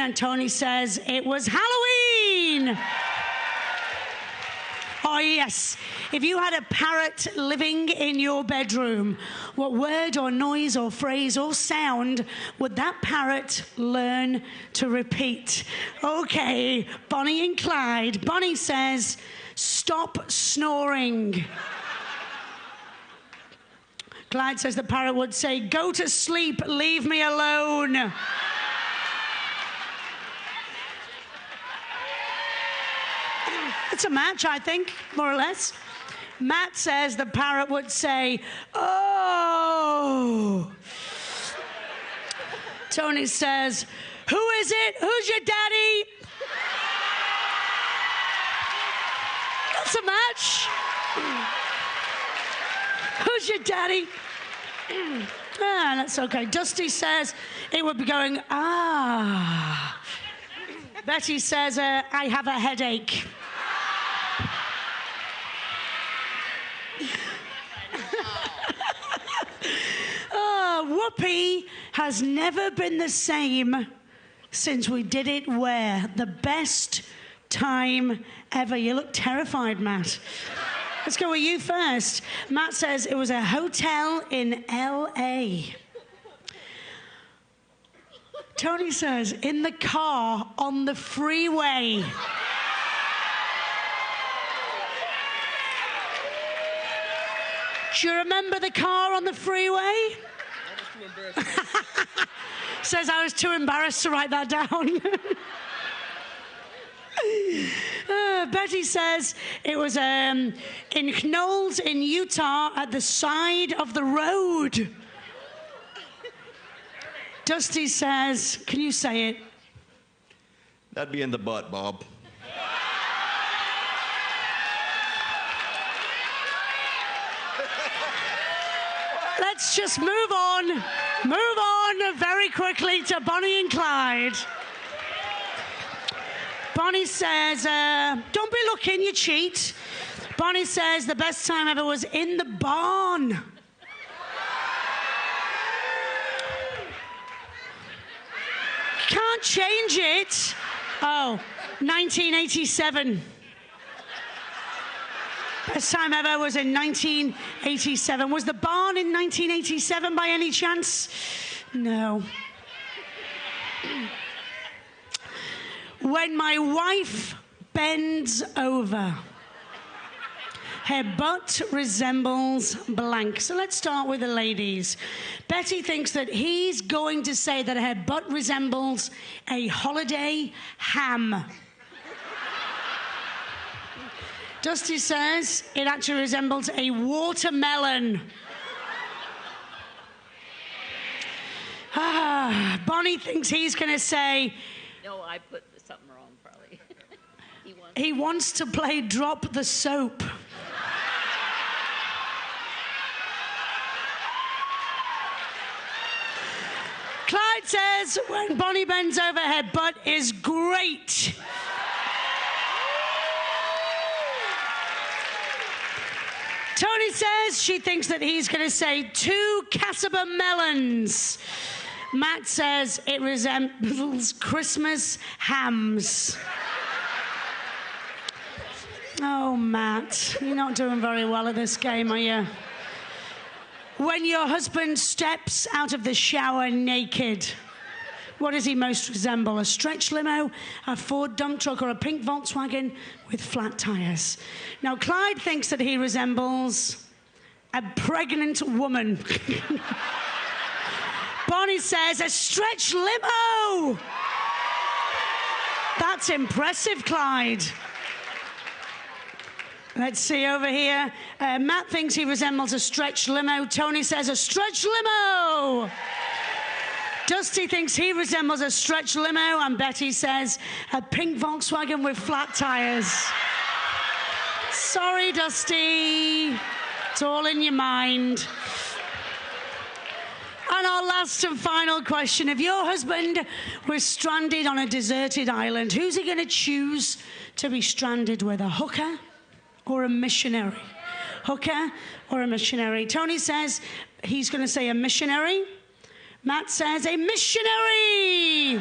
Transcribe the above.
And Tony says it was Halloween. Oh, yes. If you had a parrot living in your bedroom, what word or noise or phrase or sound would that parrot learn to repeat? Okay, Bonnie and Clyde. Bonnie says, stop snoring. Clyde says the parrot would say, go to sleep, leave me alone. It's a match, I think, more or less. Matt says the parrot would say, oh. Tony says, who is it? Who's your daddy? That's a match. Who's your daddy? That's okay. Dusty says it would be going, ah. Betty says, I have a headache. Whoopi has never been the same since we did it where? The best time ever. You look terrified, Matt. Let's go with you first. Matt says it was a hotel in L.A. Tony says in the car on the freeway. Do you remember the car on the freeway? Says I was too embarrassed to write that down. Betty says it was in Knowles in Utah at the side of the road. Dusty says, can you say it? That'd be in the butt, Bob. Let's just move on very quickly to Bonnie and Clyde. Bonnie says, don't be looking, you cheat. Bonnie says the best time ever was in the barn. Can't change it. Oh, 1987. Best time ever was in 1987. Was the barn in 1987 by any chance? No. When my wife bends over, her butt resembles blank. So let's start with the ladies. Betty thinks that he's going to say that her butt resembles a holiday ham. Dusty says it actually resembles a watermelon. Bonnie thinks he's going to say... No, I put something wrong, probably. He wants to play Drop the Soap. Clyde says when Bonnie bends over, her butt is great. Tony says she thinks that he's going to say 2 Casaba melons. Matt says it resembles Christmas hams. Oh, Matt, you're not doing very well at this game, are you? When your husband steps out of the shower naked, what does he most resemble? A stretch limo, a Ford dump truck, or a pink Volkswagen with flat tires? Now, Clyde thinks that he resembles a pregnant woman. Bonnie says a stretch limo. That's impressive, Clyde. Let's see over here. Matt thinks he resembles a stretch limo. Tony says a stretch limo. Dusty thinks he resembles a stretch limo, and Betty says a pink Volkswagen with flat tires. Sorry, Dusty. It's all in your mind. And our last and final question. If your husband was stranded on a deserted island, who's he going to choose to be stranded with? A hooker or a missionary? Hooker or a missionary? Tony says he's going to say a missionary. Matt says a missionary.